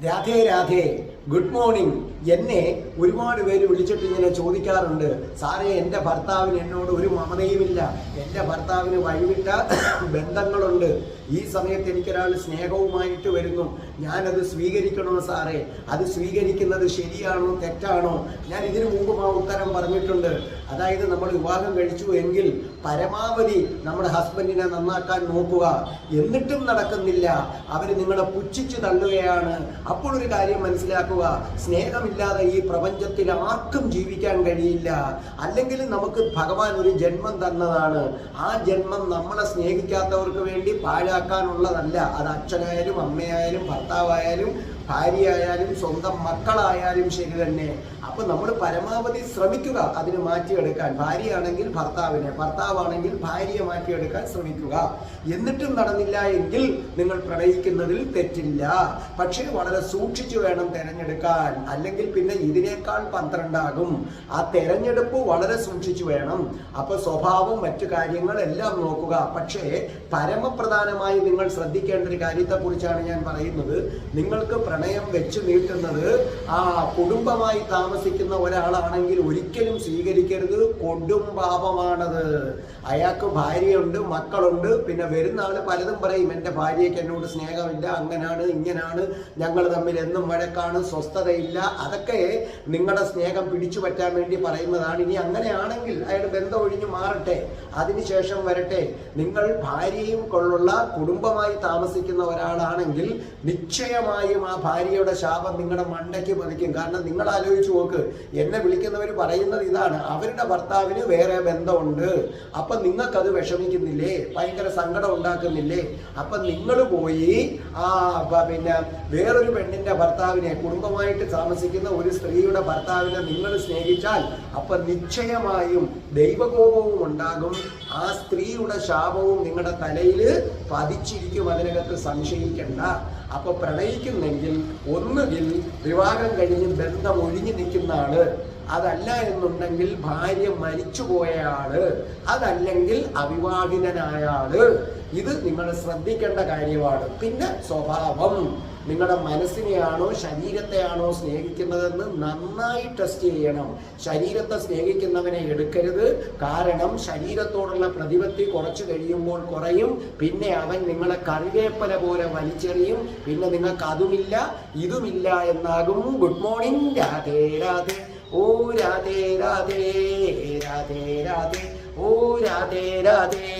Radhe Radhe, good morning. എന്നെ ഒരുപാട് പേര് വിളിച്ചിട്ട് ഇങ്ങനെ ചോദിക്കാറുണ്ട്, സാറേ എൻ്റെ ഭർത്താവിന് എന്നോട് ഒരു മമതയുമില്ല, എൻ്റെ ഭർത്താവിന് വഴിവിട്ട ബന്ധങ്ങളുണ്ട്, ഈ സമയത്ത് എനിക്കൊരാൾ സ്നേഹവുമായിട്ട് വരുന്നു, ഞാനത് സ്വീകരിക്കണോ സാറേ? അത് സ്വീകരിക്കുന്നത് ശരിയാണോ തെറ്റാണോ? ഞാൻ ഇതിനു മുമ്പും ആ ഉത്തരം പറഞ്ഞിട്ടുണ്ട്. അതായത് നമ്മൾ വിവാഹം കഴിച്ചു എങ്കിൽ പരമാവധി നമ്മുടെ ഹസ്ബൻഡിനെ നന്നാക്കാൻ നോക്കുക. എന്നിട്ടും നടക്കുന്നില്ല, അവർ നിങ്ങളെ പുച്ഛിച്ചു തള്ളുകയാണ്. അപ്പോൾ ഒരു കാര്യം മനസ്സിലാക്കുക, സ്നേഹമില്ലാതെ ഈ പ്രപഞ്ചത്തിൽ ആർക്കും ജീവിക്കാൻ കഴിയില്ല. അല്ലെങ്കിൽ നമുക്ക് ഭഗവാൻ ഒരു ജന്മം തന്നതാണ്. ആ ജന്മം നമ്മളെ സ്നേഹിക്കാത്തവർക്ക് വേണ്ടി പാഴാക്കാനുള്ളതല്ല. അത് അച്ഛനായാലും അമ്മയായാലും ഭർത്താവായാലും ഭാര്യയായാലും സ്വന്തം മക്കളായാലും ശരി തന്നെ. അപ്പൊ നമ്മൾ പരമാവധി ശ്രമിക്കുക അതിന് മാറ്റിയെടുക്കാൻ. ഭാര്യയാണെങ്കിൽ ഭർത്താവിനെ, ഭർത്താവാണെങ്കിൽ ഭാര്യയെ മാറ്റിയെടുക്കാൻ ശ്രമിക്കുക. എന്നിട്ടും നടന്നില്ല എങ്കിൽ നിങ്ങൾ പ്രണയിക്കുന്നതിൽ തെറ്റില്ല. പക്ഷേ വളരെ സൂക്ഷിച്ചു വേണം തിരഞ്ഞെടുക്കാൻ, അല്ലെങ്കിൽ പിന്നെ ഇതിനേക്കാൾ 12 ആകും. ആ തെരഞ്ഞെടുപ്പ് വളരെ സൂക്ഷിച്ചു വേണം. അപ്പൊ സ്വഭാവം മറ്റു കാര്യങ്ങളെല്ലാം നോക്കുക. പക്ഷേ പരമപ്രധാനമായി നിങ്ങൾ ശ്രദ്ധിക്കേണ്ട ഒരു കാര്യത്തെക്കുറിച്ചാണ് ഞാൻ പറയുന്നത്. നിങ്ങൾക്ക് പ്രണയം വെച്ച് നീട്ടുന്നത് ആ കുടുംബമായി താമസിക്കുന്ന ഒരാളാണെങ്കിൽ ഒരിക്കലും സ്വീകരിക്കരുത്. കൊടും പാപമാണത്. അയാൾക്ക് ഭാര്യയുണ്ട്, മക്കളുണ്ട്, പിന്നെ വരുന്ന ആള് പലതും പറയും, എൻ്റെ ഭാര്യയ്ക്ക് എന്നോട് സ്നേഹമില്ല, അങ്ങനാണ് ഇങ്ങനാണ്, ഞങ്ങൾ തമ്മിൽ എന്നും വഴക്കാണ്, സ്വസ്ഥതയില്ല. അതൊക്കെ നിങ്ങളുടെ സ്നേഹം പിടിച്ചു പറ്റാൻ വേണ്ടി പറയുന്നതാണ്. ഇനി അങ്ങനെയാണെങ്കിൽ അയാൾ ബന്ധം ഒഴിഞ്ഞു മാറട്ടെ, അതിനുശേഷം വരട്ടെ. നിങ്ങൾ ഭാര്യയും കൊള്ളുള്ള കുടുംബമായി താമസിക്കുന്ന ഒരാളാണെങ്കിൽ നിശ്ചയമായും ആ ഭാര്യയുടെ ശാപം നിങ്ങളുടെ മണ്ടയ്ക്ക് പതിക്കും. കാരണം നിങ്ങൾ ആലോചിച്ച് നോക്ക്, എന്നെ വിളിക്കുന്നവർ പറയുന്നത് ഇതാണ്, അവരുടെ ഭർത്താവിന് വേറെ ബന്ധമുണ്ട്. അപ്പൊ നിങ്ങൾക്കത് വിഷമിക്കുന്നില്ലേ? ഭയങ്കര സങ്കടം ഉണ്ടാക്കുന്നില്ലേ? അപ്പൊ നിങ്ങൾ പോയി പിന്നെ വേറൊരു പെണ്ണിന്റെ ഭർത്താവിനെ, കുടുംബമായിട്ട് താമസിക്കുന്ന ഒരു സ്ത്രീയുടെ ഭർത്താവിനെ നിങ്ങൾ സ്നേഹിച്ചാൽ അപ്പൊ നിശ്ചയമായും ദൈവകോപവും ഉണ്ടാകും. ആ സ്ത്രീയുടെ ശാപവും നിങ്ങളുടെ തലയിൽ പതിച്ചിരിക്കും. അതിനകത്ത് സംശയിക്കണ്ട. അപ്പൊ പ്രണയിക്കുന്നെങ്കിൽ ഒന്നുകിൽ വിവാഹം കഴിഞ്ഞ് ബന്ധം ഒഴിഞ്ഞു നിൽക്കുന്ന ആള്, അതല്ല എന്നുണ്ടെങ്കിൽ ഭാര്യ മരിച്ചുപോയ ആള്, അതല്ലെങ്കിൽ അവിവാഹിതനായ ആള്. ഇത് നിങ്ങൾ ശ്രദ്ധിക്കേണ്ട കാര്യമാണ്. പിന്നെ സ്വഭാവം, നിങ്ങളുടെ മനസ്സിനെയാണോ ശരീരത്തെയാണോ സ്നേഹിക്കുന്നതെന്ന് നന്നായി ടെസ്റ്റ് ചെയ്യണം. ശരീരത്തെ സ്നേഹിക്കുന്നവനെ എടുക്കരുത്. കാരണം ശരീരത്തോടുള്ള പ്രതിപത്തി കുറച്ചു കഴിയുമ്പോൾ കുറയും. പിന്നെ അവൻ നിങ്ങളെ കറിവേപ്പല പോലെ വലിച്ചെറിയും. പിന്നെ നിങ്ങൾക്ക് അതുമില്ല ഇതുമില്ല എന്നാകും. Good morning. രാധേ രാധേ. ഓ രാധേ രാധേ, രാധേ രാധേ, ഓ രാധേ രാധേ.